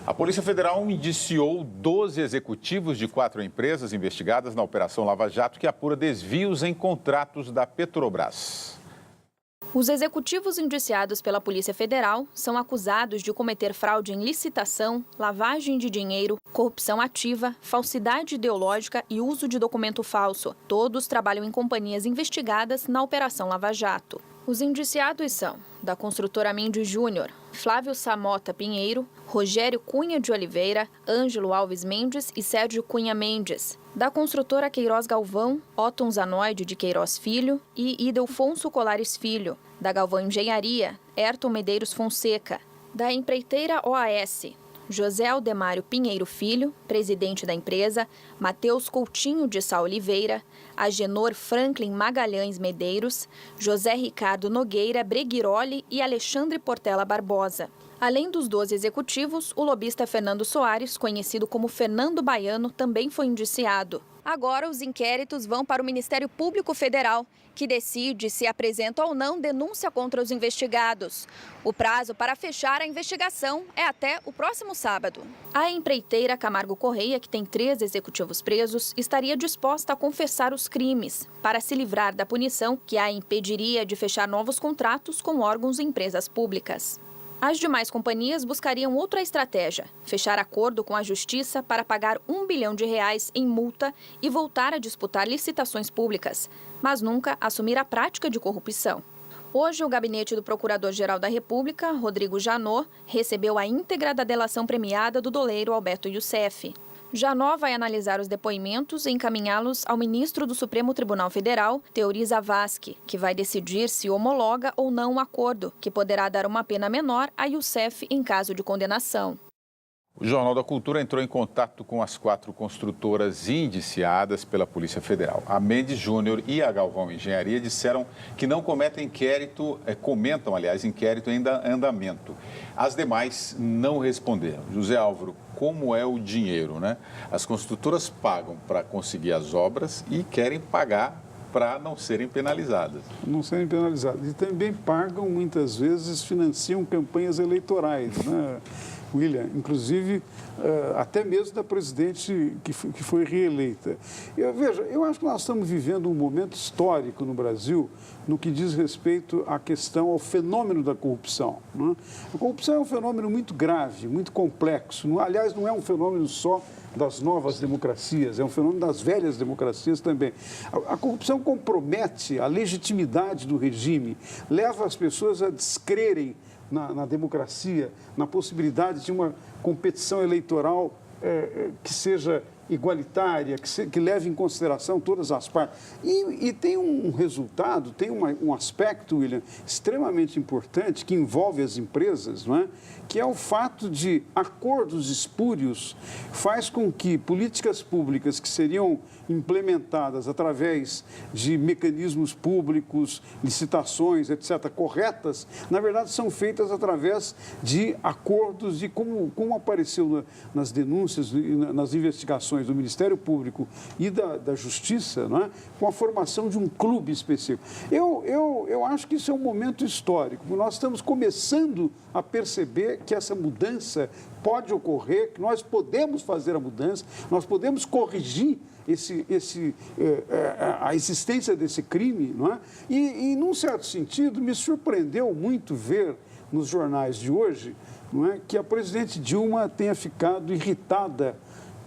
A Polícia Federal indiciou 12 executivos de 4 empresas investigadas na Operação Lava Jato, que apura desvios em contratos da Petrobras. Os executivos indiciados pela Polícia Federal são acusados de cometer fraude em licitação, lavagem de dinheiro, corrupção ativa, falsidade ideológica e uso de documento falso. Todos trabalham em companhias investigadas na Operação Lava Jato. Os indiciados são da construtora Mendes Júnior, Flávio Samota Pinheiro, Rogério Cunha de Oliveira, Ângelo Alves Mendes e Sérgio Cunha Mendes. Da construtora Queiroz Galvão, Otton Zanoide de Queiroz Filho e Idelfonso Colares Filho. Da Galvão Engenharia, Ayrton Medeiros Fonseca. Da empreiteira OAS, José Aldemário Pinheiro Filho, presidente da empresa, Matheus Coutinho de Sá Oliveira, Agenor Franklin Magalhães Medeiros, José Ricardo Nogueira Breguiroli e Alexandre Portela Barbosa. Além dos 12 executivos, o lobista Fernando Soares, conhecido como Fernando Baiano, também foi indiciado. Agora, os inquéritos vão para o Ministério Público Federal, que decide se apresenta ou não denúncia contra os investigados. O prazo para fechar a investigação é até o próximo sábado. A empreiteira Camargo Correia, que tem 3 executivos presos, estaria disposta a confessar os crimes para se livrar da punição que a impediria de fechar novos contratos com órgãos e empresas públicas. As demais companhias buscariam outra estratégia, fechar acordo com a Justiça para pagar R$1 bilhão em multa e voltar a disputar licitações públicas, mas nunca assumir a prática de corrupção. Hoje, o gabinete do Procurador-Geral da República, Rodrigo Janot, recebeu a íntegra da delação premiada do doleiro Alberto Youssef. Janot vai analisar os depoimentos e encaminhá-los ao ministro do Supremo Tribunal Federal, Teori Zavascki, que vai decidir se homologa ou não o acordo, que poderá dar uma pena menor a Youssef em caso de condenação. O Jornal da Cultura entrou em contato com as 4 construtoras indiciadas pela Polícia Federal. A Mendes Júnior e a Galvão Engenharia disseram que não comentam inquérito em andamento. As demais não responderam. José Álvaro, como é o dinheiro, né? As construtoras pagam para conseguir as obras e querem pagar para não serem penalizadas. Não serem penalizadas. E também pagam, muitas vezes, financiam campanhas eleitorais, né, William? Inclusive, até mesmo da presidente que foi reeleita. Eu acho que nós estamos vivendo um momento histórico no Brasil no que diz respeito à questão, ao fenômeno da corrupção, né? A corrupção é um fenômeno muito grave, muito complexo. Aliás, não é um fenômeno só das novas democracias, é um fenômeno das velhas democracias também. A corrupção compromete a legitimidade do regime, leva as pessoas a descrerem na democracia, na possibilidade de uma competição eleitoral que seja igualitária, que leve em consideração todas as partes. E tem um resultado, tem um aspecto, William, extremamente importante que envolve as empresas, não é? Que é o fato de acordos espúrios faz com que políticas públicas que seriam implementadas através de mecanismos públicos, licitações, etc., corretas, na verdade são feitas através de acordos e como apareceu nas denúncias, nas investigações do Ministério Público e da Justiça, não é? Com a formação de um clube específico. Eu acho que isso é um momento histórico. Nós estamos começando a perceber que essa mudança pode ocorrer, que nós podemos fazer a mudança, nós podemos corrigir a existência desse crime, não é? E, num certo sentido, me surpreendeu muito ver nos jornais de hoje, não é, que a presidente Dilma tenha ficado irritada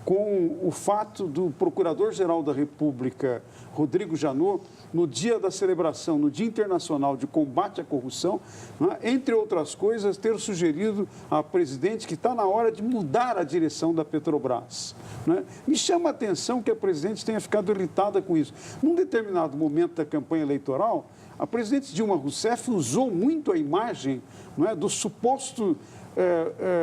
com o fato do Procurador-Geral da República, Rodrigo Janot, no dia da celebração, no Dia Internacional de Combate à Corrupção, né, entre outras coisas, ter sugerido à presidente que está na hora de mudar a direção da Petrobras, né? Me chama a atenção que a presidente tenha ficado irritada com isso. Num determinado momento da campanha eleitoral, a presidente Dilma Rousseff usou muito a imagem, não é, do suposto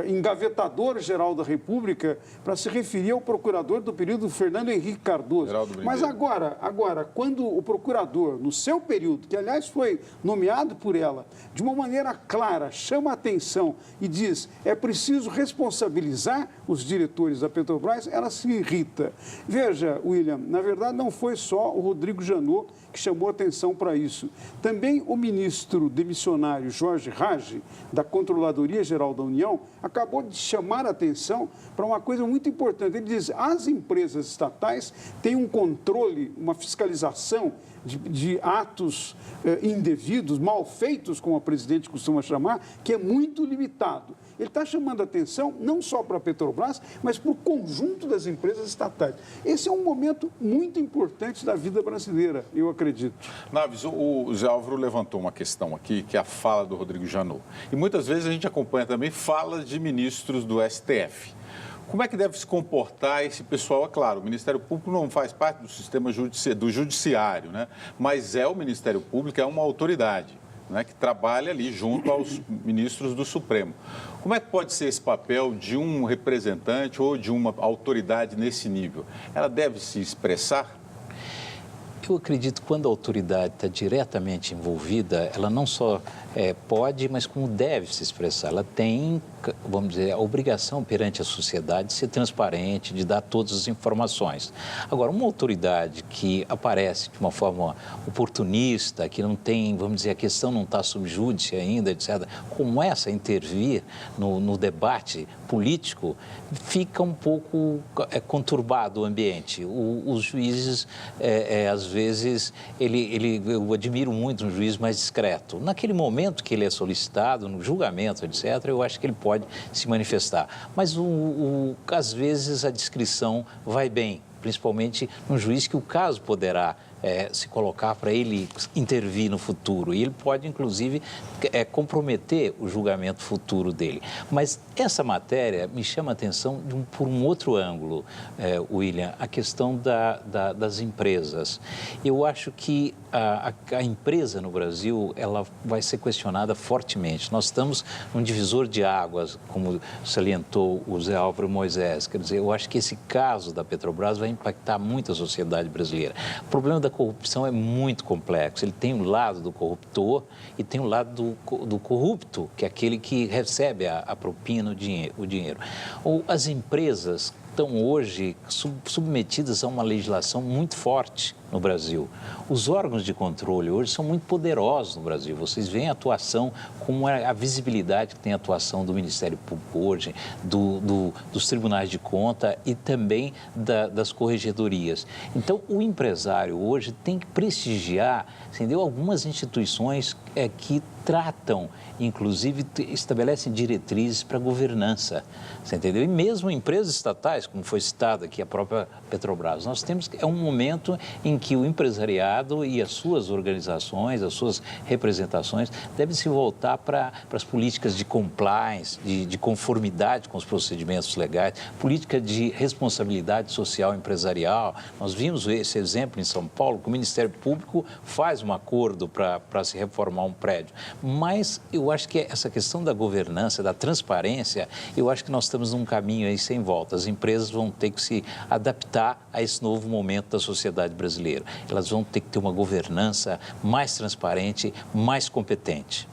engavetador-geral da República para se referir ao procurador do período Fernando Henrique Cardoso. Mas agora, quando o procurador, no seu período, que aliás foi nomeado por ela, de uma maneira clara, chama a atenção e diz é preciso responsabilizar os diretores da Petrobras, ela se irrita. Veja, William, na verdade não foi só o Rodrigo Janot que chamou atenção para isso. Também o ministro demissionário Jorge Raggi, da Controladoria Geral da União, acabou de chamar a atenção para uma coisa muito importante. Ele diz: as empresas estatais têm um controle, uma fiscalização de atos indevidos, mal feitos, como a presidente costuma chamar, que é muito limitado. Ele está chamando a atenção não só para a Petrobras, mas para o conjunto das empresas estatais. Esse é um momento muito importante da vida brasileira, eu acredito. Naves, o Zé Álvaro levantou uma questão aqui, que é a fala do Rodrigo Janot. E muitas vezes a gente acompanha também falas de ministros do STF. Como é que deve se comportar esse pessoal? É claro, o Ministério Público não faz parte do sistema do judiciário, né? Mas o Ministério Público é uma autoridade, né, que trabalha ali junto aos ministros do Supremo. Como é que pode ser esse papel de um representante ou de uma autoridade nesse nível? Ela deve se expressar? Eu acredito que quando a autoridade está diretamente envolvida, ela não só pode, mas como deve se expressar. Ela tem, vamos dizer, a obrigação perante a sociedade de ser transparente, de dar todas as informações. Agora, uma autoridade que aparece de uma forma oportunista, que não tem, vamos dizer, a questão não está sob júdice ainda, etc., começa a intervir no debate político, fica um pouco conturbado o ambiente. Os juízes, às vezes, eu admiro muito um juiz mais discreto. Naquele momento que ele é solicitado, no julgamento, etc., eu acho que ele pode se manifestar. Mas, às vezes, a discrição vai bem, principalmente no juiz que o caso poderá se colocar para ele intervir no futuro. E ele pode, inclusive, comprometer o julgamento futuro dele. Mas essa matéria me chama a atenção por um outro ângulo, William, a questão das empresas. Eu acho que a empresa no Brasil, ela vai ser questionada fortemente. Nós estamos num divisor de águas, como salientou o Zé Álvaro Moisés. Quer dizer, eu acho que esse caso da Petrobras vai impactar muito a sociedade brasileira. O problema da corrupção é muito complexo. Ele tem o lado do corruptor e tem o lado do corrupto, que é aquele que recebe a propina, o dinheiro. Ou as empresas estão hoje submetidas a uma legislação muito forte no Brasil. Os órgãos de controle hoje são muito poderosos no Brasil. Vocês veem a atuação, como a visibilidade que tem a atuação do Ministério Público hoje, dos tribunais de conta e também das corregedorias. Então, o empresário hoje tem que prestigiar, entendeu? Algumas instituições que tratam, inclusive, estabelecem diretrizes para a governança, você entendeu? E mesmo empresas estatais, como foi citado aqui, a própria Petrobras, nós temos um momento em que o empresariado e as suas organizações, as suas representações, devem se voltar para as políticas de compliance, de conformidade com os procedimentos legais, política de responsabilidade social empresarial. Nós vimos esse exemplo em São Paulo, que o Ministério Público faz um acordo para se reformar um prédio. Mas eu acho que essa questão da governança, da transparência, eu acho que nós estamos num caminho aí sem volta. As empresas vão ter que se adaptar a esse novo momento da sociedade brasileira. Elas vão ter que ter uma governança mais transparente, mais competente.